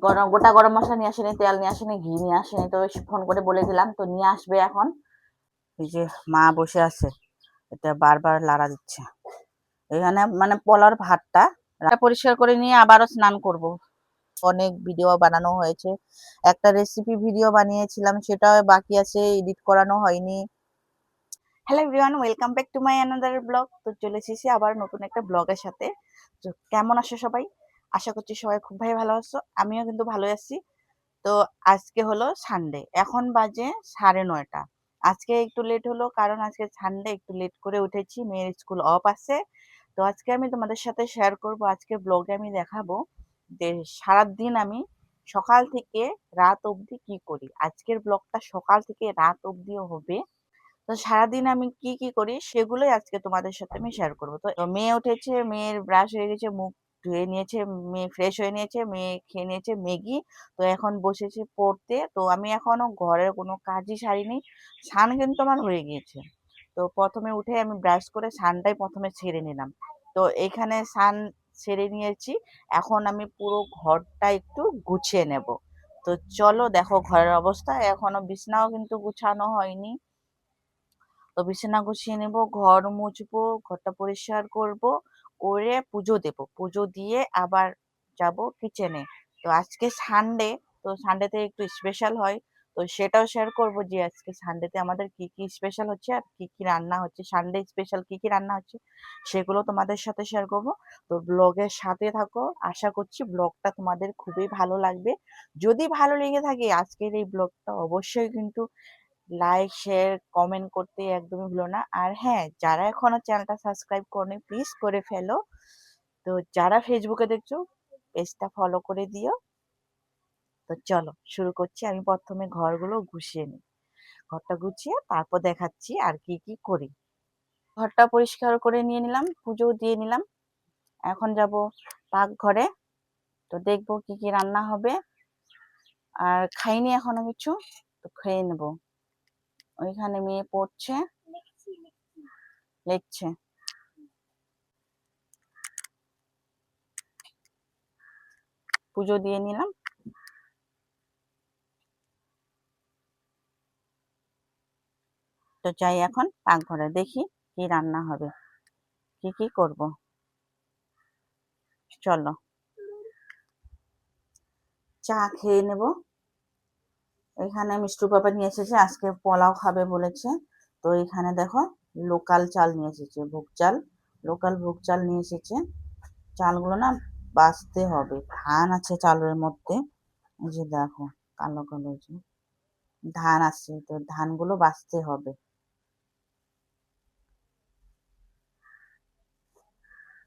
গোটা গরম মশলা নিয়ে আসেনি, তেল নিয়ে আসেনি, ঘি নিয়ে আসেনি। তো ফোন করে বলে দিলাম, তো নিয়ে আসবে এখন। এই যে মা বসে আছে, এটা বারবার লাড়া দিচ্ছে। এখানে মানে পোলাওর ভাতটা পরিষ্কার করে নিয়ে আবারও স্নান করব। অনেক ভিডিও বানানো হয়েছে, একটা রেসিপি ভিডিও বানিয়েছিলাম, সেটাও বাকি আছে, এডিট করানো হয়নি। Hello everyone, welcome back to my another blog. তো চলে এসেছি আবার নতুন একটা ব্লগের সাথে। তো কেমন আছো সবাই? আশা করছি সবাই খুব ভালো আছো, আমিও কিন্তু ভালো আছি। তো আজকে হলো সানডে, এখন বাজে 9:30। আজকে একটু লেট হলো কারণ আজকে সানডে, একটু লেট করে উঠেছি, মেয়ের স্কুল অফ আছে। তো আজকে আমি তোমাদের সাথে শেয়ার করব, আজকে ব্লগে আমি দেখাবো যে সারাদিন আমি সকাল থেকে রাত অবধি কি করি। আজকের ব্লগটা সকাল থেকে রাত অবধিও হবে। তো সারাদিন আমি কি কি করি সেগুলোই আজকে তোমাদের সাথে আমি শেয়ার করবো। তো মেয়ে উঠেছে, মেয়ের ব্রাশ হয়ে গেছে, মুখ ধুয়ে নিয়েছে, মেয়ে ফ্রেশ হয়ে নিয়েছে, মেয়ে খেয়ে নিয়েছে ম্যাগি। তো এখন বসেছে পড়তে। তো আমি এখনো ঘরের কোনো কাজই সারিনি, স্নান কিন্তু আমার হয়ে গিয়েছে। তো প্রথমে উঠে আমি ব্রাশ করে স্নানটাই প্রথমে সেরে নিলাম। তো এখানে স্নান সেরে নিয়েছি, এখন আমি পুরো ঘরটা একটু গুছিয়ে নেব। তো চলো দেখো ঘরের অবস্থা, এখনো বিছনাও কিন্তু গুছানো হয়নি। তো বিছানা গুছিয়ে নেব, ঘর মুছবো, ঘরটা পরিষ্কার করব, করে পুজো দেব, পুজো দিয়ে আবার যাব কিচেনে। তো আজকে সানডে, তো সানডেতে একটু স্পেশাল হয়, তো সেটাও শেয়ার করব যে আজকে সানডেতে আমাদের কি কি স্পেশাল হচ্ছে আর কি কি রান্না হচ্ছে, সানডে স্পেশাল কি কি রান্না হচ্ছে সেগুলো তোমাদের সাথে শেয়ার করব। তো ব্লগের সাথে থাকো, আশা করছি ব্লগটা তোমাদের খুবই ভালো লাগবে। যদি ভালো লেগে থাকে আজকের এই ব্লগটা, অবশ্যই কিন্তু লাইক শেয়ার কমেন্ট করতে একদমই ভুলো না। আর হ্যাঁ, যারা এখনো চ্যানেলটা সাবস্ক্রাইব করনি প্লিজ করে ফেলো। তো যারা ফেসবুকে দেখছো পেজটা ফলো করে দিও। তো চলো শুরু করছি। আমি প্রথমে ঘরগুলো গুছিয়ে নিই, ঘরটা গুছিয়ে তারপর দেখাচ্ছি আর কি কি করি। ঘরটা পরিষ্কার করে নিয়ে নিলাম, পুজো দিয়ে নিলাম, এখন যাব পাকঘরে। তো দেখবো কি কি রান্না হবে। আর খাইনি এখনো কিছু, তো খেয়ে নেবো। ওইখানে মেয়ে পড়ছে, লিখছে। পুজো দিয়ে নিলাম, তো যাই এখন পাকঘরে, দেখি কি রান্না হবে, কি কি করব। চলো চা খেয়ে নেব। এখানে মিষ্টু বাবা নিয়ে এসেছে, আজকে পোলাও খাবে বলেছে। তো এখানে দেখো লোকাল চাল নিয়ে এসেছে, ভোগ চাল, লোকাল ভোগ চাল নিয়ে এসেছে। চালগুলো না বাছতে হবে, ধান আছে চালের মধ্যে, এই যে দেখো কালো কালো যে ধান আছে, তো ধানগুলো বাছতে হবে।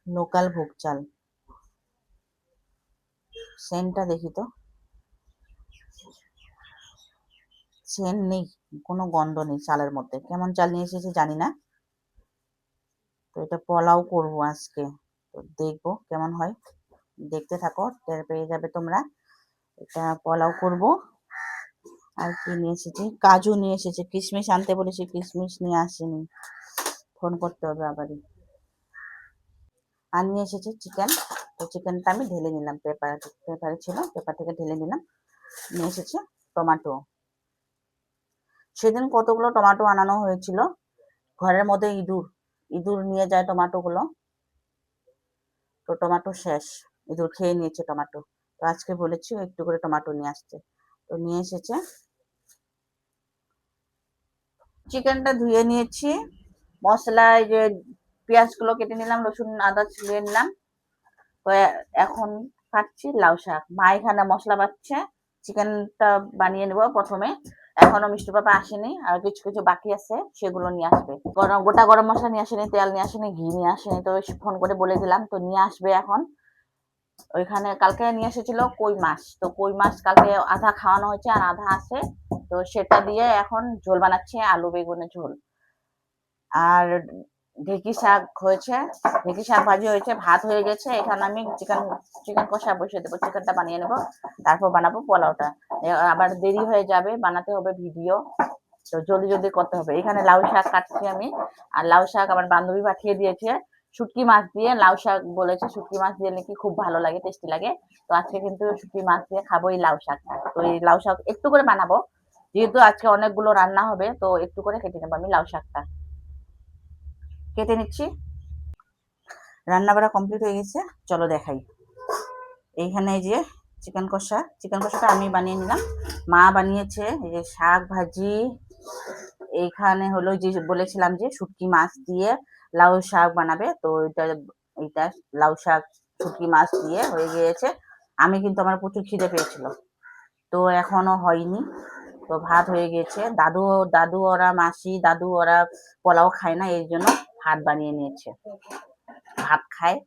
লোকাল ভোগ চাল, সেন্টটা দেখি তো, সেন্ট নেই, কোনো গন্ধ নেই চালের মধ্যে। কেমন চাল নিয়ে এসেছে জানি না। তো এটা পোলাও করবো আজকে, তো দেখবো কেমন হয়, দেখতে থাকো, টের পেয়ে যাবে তোমরা। এটা পোলাও করব। আর কি নিয়ে এসেছি, কাজু নিয়ে এসেছে, কিশমিশ আনতে বলেছি, কিশমিশ নিয়ে আসেনি, ফোন করতে হবে আবারই। আর নিয়ে এসেছে চিকেন, তো চিকেনটা আমি ঢেলে নিলাম, পেপারে ছিল, পেপার থেকে ঢেলে নিলাম। নিয়ে এসেছে টমেটো, সেদিন কতগুলো টমেটো আনানো হয়েছিল, ঘরের মধ্যে ইঁদুর ইঁদুর নিয়ে যায় টমেটোগুলো, তো টমেটো শেষ, ইঁদুর খেয়ে নিয়েছে টমেটো। তো আজকে বলেছি একটু করে টমেটো নিয়ে আসতে, তো নিয়ে এসেছে। চিকেনটা ধুয়ে নিয়েছি, মশলা এই যে পেঁয়াজগুলো কেটে নিলাম, রসুন আদা ছিলিয়ে নিলাম। তো এখন কাটছি লাউ শাক, মা এখানে মশলা বাটছে, চিকেনটা বানিয়ে নেবো প্রথমে। এখনো মিষ্টি পাপা আসেনি, আর কিছু কিছু বাকি আছে, সেগুলো নিয়ে আসবে। গোটা গরম মশলা নিয়ে আসেনি, তেল নিয়ে আসেনি, ঘি নিয়ে আসেনি। তো ফোন করে বলে দিলাম, তো নিয়ে আসবে এখন। ওইখানে কালকে নিয়ে এসেছিল কই মাছ, তো কই মাছ কালকে আধা খাওয়ানো হয়েছে আর আধা আছে, তো সেটা দিয়ে এখন ঝোল বানাচ্ছি, আলু বেগুনের ঝোল। আর ঢেঁকি শাক হয়েছে, ঢেঁকি শাক ভাজি হয়েছে, ভাত হয়ে গেছে। এখানে আমি চিকেন চিকেন কষা বসিয়ে দেবো, চিকেনটা বানিয়ে নেবো, তারপর বানাবো পোলাওটা। আবার দেরি হয়ে যাবে, বানাতে হবে ভিডিও, তো জলদি জলদি করতে হবে। এখানে লাউ শাক কাটছি আমি, আর লাউ শাক আমার বান্ধবী পাঠিয়ে দিয়েছে, শুটকি মাছ দিয়ে লাউ শাক বলেছে, শুটকি মাছ দিয়ে নাকি খুব ভালো লাগে, টেস্টি লাগে। তো আজকে কিন্তু শুটকি মাছ দিয়ে খাবো এই লাউ শাকটা। তো এই লাউ শাক একটু করে বানাবো, যেহেতু আজকে অনেকগুলো রান্না হবে, তো একটু করে কেটে নেবো। আমি লাউ শাকটা কেটে নিচ্ছি। রান্না বাড়া কমপ্লিট হয়ে গেছে, চলো দেখাই। এইখানে এই যে চিকেন কষাটা আমি বানিয়ে নিলাম, মা বানিয়েছে। এই যে শাক ভাজি, এইখানে হলো যে বলেছিলাম যে শুটকি মাছ দিয়ে লাউ শাক বানাবে, তো এইটা লাউ শাক শুটকি মাছ দিয়ে হয়ে গিয়েছে। আমি কিন্তু আমার প্রচুর খিদে পেয়েছিল, তো এখনো হয়নি। তো ভাত হয়ে গেছে। দাদু ওরা মাসি দাদু ওরা পোলাও খায় না, এই জন্য ভাত বানিয়ে নিয়েছে। ভাত খায়,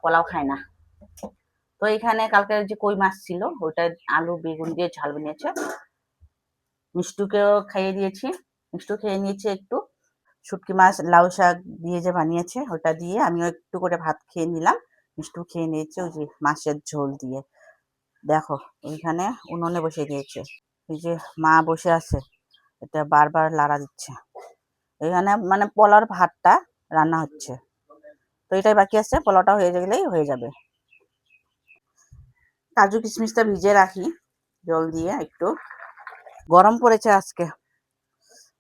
পোলাও খায় না। তো এখানে কালকের যে কই মাছ ছিল, ওটা আলু বেগুন দিয়ে ঝাল বানিয়েছে। মিষ্টুকেও খাইয়ে দিয়েছি, মিষ্টু খেয়ে নিয়েছে একটু। শুটকি মাছ লাউ শাক দিয়ে যে বানিয়েছে, ওটা দিয়ে আমিও একটু করে ভাত খেয়ে নিলাম। মিষ্টু খেয়ে নিয়েছে ওই যে মাছের ঝোল দিয়ে। দেখো ওইখানে উনুনে বসে দিয়েছে, এই যে মা বসে আছে, এটা বারবার লাড়া দিচ্ছে। এখানে মানে পোলাওর ভাতটা রান্না হচ্ছে, তো এটাই বাকি আছে। পোলাওটা হয়ে গেলেই হয়ে যাবে। কাজু কিশমিশটা ভিজে রাখি জল দিয়ে একটু। গরম পড়েছে আজকে,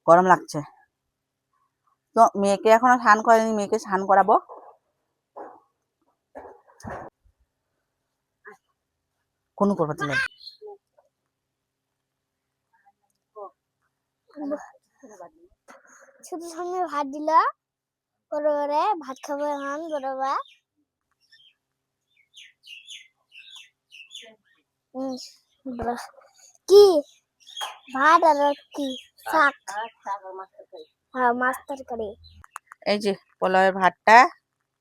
গরম লাগছে। তো মেয়েকে এখনো স্নান করেনি, মেয়েকে স্নান করাবো। কোন করবো তাহলে? শুধু সামনে ভাত দিল, করে করে ভাত খাবো এখন বড়বা। কি ভাত আর কি শাক? হ্যাঁ, মাছ তরকারি। এই যে পোলাওয়ের ভাতটা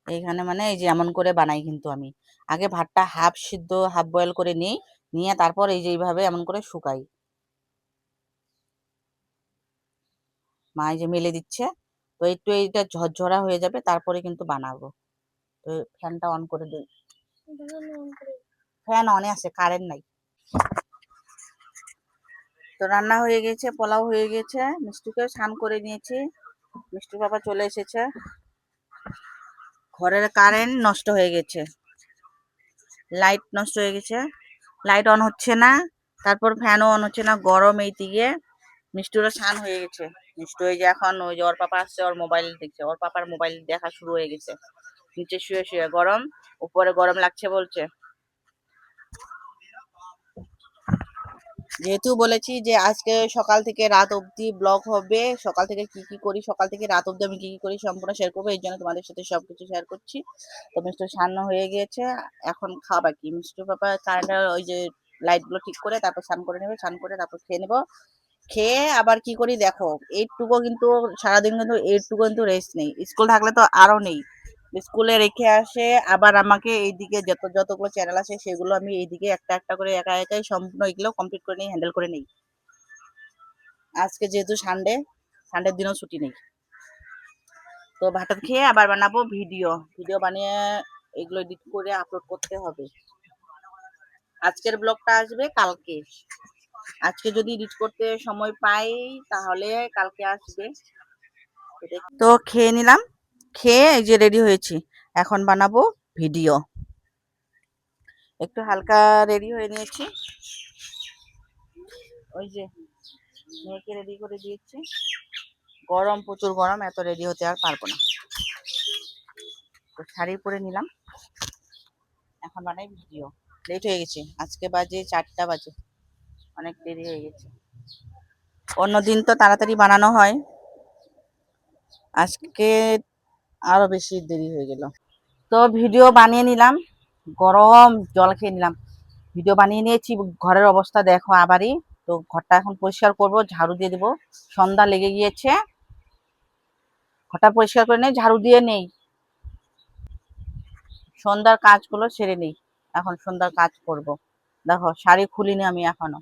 এইখানে মানে এই যে এমন করে বানাই কিন্তু আমি। আগে ভাতটা হাফ সিদ্ধ হাফ বয়েল করে নিই, নিয়ে তারপর এই যে এইভাবে এমন করে শুকাই। মা এই যে মেলে দিচ্ছে, তো একটু এইটা ঝরঝরা হয়ে যাবে, তারপরে কিন্তু বানাবো। তো ফ্যানটা অন করে দিই। ফ্যান অনে আছে, কারেন্ট নাই। তো রান্না হয়ে গেছে, পোলাও হয়ে গেছে, মিষ্টিকেও স্নান করে নিয়েছি। মিষ্টির বাবা চলে এসেছে। ঘরের কারেন্ট নষ্ট হয়ে গেছে, লাইট নষ্ট হয়ে গেছে, লাইট অন হচ্ছে না, তারপর ফ্যানও অন হচ্ছে না, গরম এই দিকে। মিষ্টুরও স্নান হয়ে গেছে। মিষ্টু এই যে এখন ওই যে ওর পাপা আসছে, ওর মোবাইল দেখছে, ওর পাপার মোবাইল দেখা শুরু হয়ে গেছে। নিচে শুয়ে শুয়ে গরম, উপরে গরম লাগছে বলছে। যেহেতু বলেছি যে আজকে সকাল থেকে রাত অবধি ব্লগ হবে, সকাল থেকে কি কি করি, সকাল থেকে রাত অবধি আমি কি কি করি সম্পূর্ণ শেয়ার করবো, এই জন্য তোমাদের সাথে সবকিছু শেয়ার করছি। তো মিষ্টি স্নান হয়ে গিয়েছে, এখন খাওয়া বাকি। মিষ্টি পাপা কারেন্টের ওই যে লাইট গুলো ঠিক করে তারপর স্নান করে নেবে, স্নান করে তারপর খেয়ে নেবো। খেয়ে আবার কি করি দেখো, এইটুকু কিন্তু সারাদিন কিন্তু এইটুকু কিন্তু রেস্ট নেই। স্কুল থাকলে তো আরো নেই। স্কুলে রেখে আসে, আবার আমাকে এইদিকে যতগুলো চ্যানেল আছে সেগুলো আমি এইদিকে একটা একটা করে একা একাই সম্পূর্ণ এগুলো কমপ্লিট করে নিই, হ্যান্ডেল করে নিই। আজকে যেহেতু সানডের দিনও ছুটি নেই। তো ভাত খেয়ে আবার বানাবো ভিডিও বানিয়ে এগুলো এডিট করে আপলোড করতে হবে। আজকের ব্লগটা আসবে কালকে, আজকে যদি এডিট করতে সময় পাই তাহলে কালকে আসবে। তো খেয়ে নিলাম, খেয়ে এই যে রেডি হয়েছি, এখন বানাবো ভিডিও। একটু হালকা রেডি হয়ে নিয়েছি, ওই যে মেয়েকে রেডি করে দিয়েছি। গরম, প্রচুর গরম, এত রেডি হতে আর পারবো না। তো শাড়ি পরে নিলাম, এখন বানাই ভিডিও। লেট হয়ে গেছে, আজকে বাজে 4টা বাজে, অনেক দেরি হয়ে গেছে। অন্যদিন তো তাড়াতাড়ি বানানো হয়, আজকে আরো বেশি দেরি হয়ে গেল। তো ভিডিও বানিয়ে নিলাম, গরম জল খেয়ে নিলাম। ভিডিও বানিয়ে নিয়েছি, ঘরের অবস্থা দেখো আবারই। তো ঘরটা এখন পরিষ্কার করব, ঝাড়ু দিয়ে দেবো। সন্ধ্যা লেগে গিয়েছে, ঘরটা পরিষ্কার করে নেই, ঝাড়ু দিয়ে নেই, সন্ধ্যার কাজগুলো সেরে নেই। এখন সন্ধ্যার কাজ করব। দেখো শাড়ি খুলিনি আমি এখনো।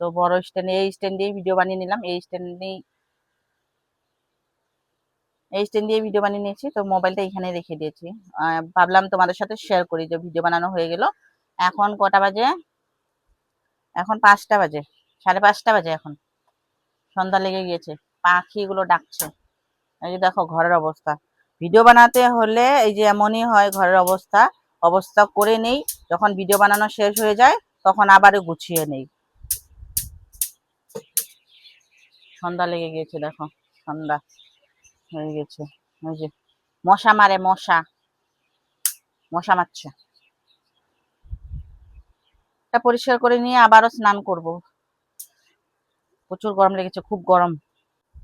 তো বড় এই স্ট্যান্ড দিয়ে ভিডিও বানিয়ে নিলাম, এই স্ট্যান্ড দিয়ে ভিডিও বানিয়ে নিয়েছি। তো মোবাইলটা এখানে রেখে দিয়েছি, ভাবলাম তোমাদের সাথে শেয়ার করি যে ভিডিও বানানো হয়ে গেল। এখন কটা বাজে? এখন 5টা বাজে, 5:30 বাজে এখন। সন্ধ্যা লেগে গিয়েছে, পাখিগুলো ডাকছে। এই যে দেখো ঘরের অবস্থা। ভিডিও বানাতে হলে এই যে এমনই হয়, ঘরের অবস্থা করে নেই, যখন ভিডিও বানানো শেষ হয়ে যায় তখন আবারও গুছিয়ে নেই। সন্ধ্যা লেগে গিয়েছে, দেখো সন্ধ্যা হয়ে গেছে। ওই যে মশা মারে, মশা মারছে। এটা পরিষ্কার করে নিয়ে আবারও স্নান করব। প্রচুর গরম লেগেছে, খুব গরম,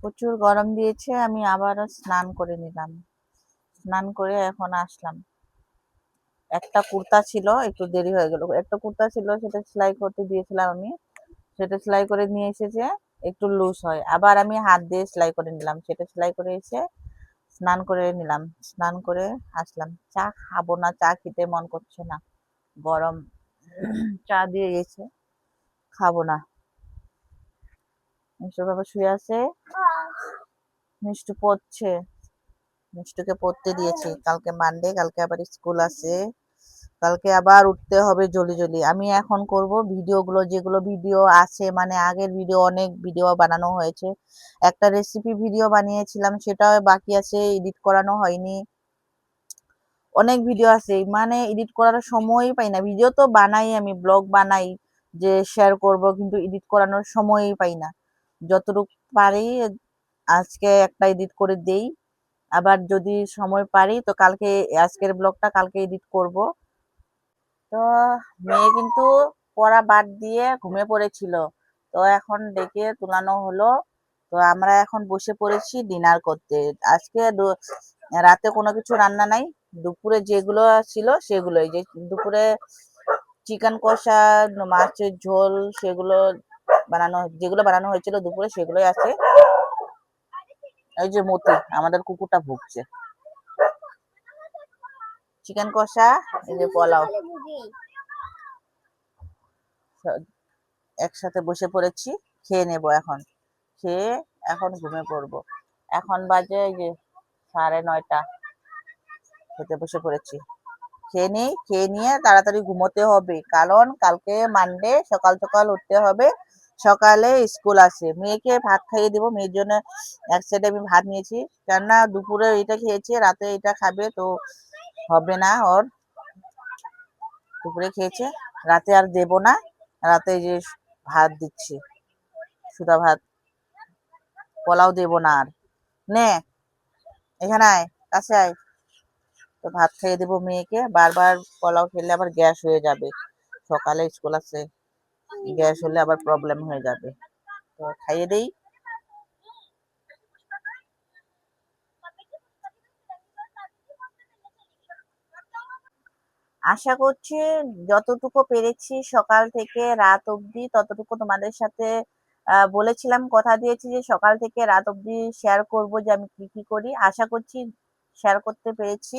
প্রচুর গরম দিয়েছে। আমি আবারও স্নান করে নিলাম, স্নান করে এখন আসলাম। একটা কুর্তা ছিল, একটু দেরি হয়ে গেল। একটা কুর্তা ছিল, সেটা সেলাই করতে দিয়েছিলাম আমি, সেটা সেলাই করে নিয়ে এসেছে, একটু লুজ হয়। আবার আমি হাত দিয়ে সেলাই করে নিলাম, সেটা সেলাই করে এসে স্নান করে নিলাম, স্নান করে আসলাম। চা খাবো না, চা খেতে মন করছে না, গরম চা দিয়ে গেছে, খাবো না। মিষ্টু বাবা শুয়ে আছে, মিষ্টু পড়ছে, মিষ্টুকে পড়তে দিয়েছি। কালকে মানডে, কালকে আবার স্কুল আছে, কালকে আবার উঠতে হবে জলদি জলদি। আমি এখন করব ভিডিওগুলো, যেগুলো ভিডিও আছে, মানে আগের ভিডিও, অনেক ভিডিও বানানো হয়েছে। একটা রেসিপি ভিডিও বানিয়েছিলাম, সেটাও বাকি আছে, এডিট করানো হয়নি। অনেক ভিডিও আছে, মানে এডিট করার সময়ই পাই না। ভিডিও তো বানাই, আমি ব্লগ বানাই যে শেয়ার করব, কিন্তু এডিট করানোর সময়ই পাই না। যতটুকু পারি আজকে একটা এডিট করে দেই, আবার যদি সময় পারি তো কালকে, আজকের ব্লগটা কালকে এডিট করব। তো মেয়ে কিন্তু পড়া বাদ দিয়ে ঘুমিয়ে পড়েছিল, তো এখন ডেকে তুলানো হলো। তো আমরা এখন বসে পড়েছি ডিনার করতে। আজকে রাতে কোনো কিছু রান্না নাই, দুপুরে যেগুলো ছিল সেগুলোই, যে দুপুরে চিকেন কষা, মাছের ঝোল, সেগুলো বানানো, যেগুলো বানানো হয়েছিল দুপুরে সেগুলোই আছে। এই যে মতি, আমাদের কুকুরটা ভুগছে। চিকেন কষা, এই যে পোলাও, একসাথে বসে পড়েছি, খেয়ে নেব এখন। খেয়ে এখন ঘুমিয়ে পড়বো। এখন বাজে এই যে 9:30, খেতে বসে পড়েছি। খেয়ে নিই, খেয়ে নিয়ে তাড়াতাড়ি ঘুমোতে হবে, কারণ কালকে মানডে, সকাল সকাল উঠতে হবে। সকালে স্কুল আছে, মেয়েকে ভাত খাইয়ে দিব। মেয়ের জন্য এক সাইডে আমি ভাত নিয়েছি, কেননা দুপুরে এটা খেয়েছি, রাতে এটা খাবে, তো হবে না ওর। দুপুরে খেয়েছে, রাতে আর দেব না। রাতে যে ভাত দিচ্ছি, সুধা ভাত, পোলাও দেব না আর। নে এখানে আয়, কাছে আয়। তো ভাত খাইয়ে দেবো মেয়েকে। বারবার পোলাও খেলে আবার গ্যাস হয়ে যাবে, সকালে স্কুল আছে, গ্যাস হলে আবার প্রবলেম হয়ে যাবে। তো খাইয়ে দেই। আশা করছি যতটুকু পেরেছি সকাল থেকে রাত অবধি, ততটুকু তোমাদের সাথে বলেছিলাম, কথা দিয়েছি যে সকাল থেকে রাত অবধি শেয়ার করব যে আমি কি কি করি। আশা করছি শেয়ার করতে পেরেছি,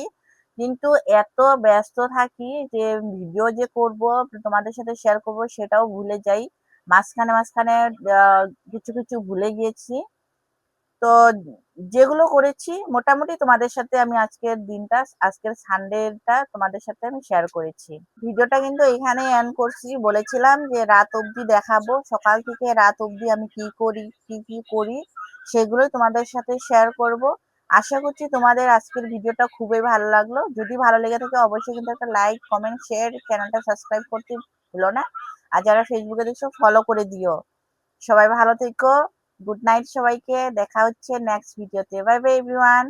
কিন্তু এত ব্যস্ত থাকি যে ভিডিও যে করব, তোমাদের সাথে শেয়ার করব, সেটাও ভুলে যাই। মাঝখানে মাঝখানে কিছু কিছু ভুলে গিয়েছি। তো যেগুলো করেছি মোটামুটি তোমাদের সাথে আমি আজকের দিনটা, আজকের সানডেটা তোমাদের সাথে আমি শেয়ার করেছি। ভিডিওটা কিন্তু এখানে এন্ড করছি। বলেছিলাম যে রাত অবধি দেখাবো, সকাল থেকে রাত অবধি আমি কি করি, কি কি করি, সেগুলোই তোমাদের সাথে শেয়ার করব। আশা করছি তোমাদের আজকের ভিডিওটা খুবই ভালো লাগলো। যদি ভালো লেগে থাকে অবশ্যই কিন্তু একটা লাইক, কমেন্ট, শেয়ার, চ্যানেলটা সাবস্ক্রাইব করতে ভুলো না। আর যারা ফেসবুকে দেখছো ফলো করে দিও। সবাই ভালো থেকো, গুড নাইট সবাইকে, দেখা হচ্ছে নেক্সট ভিডিওতে। Bye bye everyone.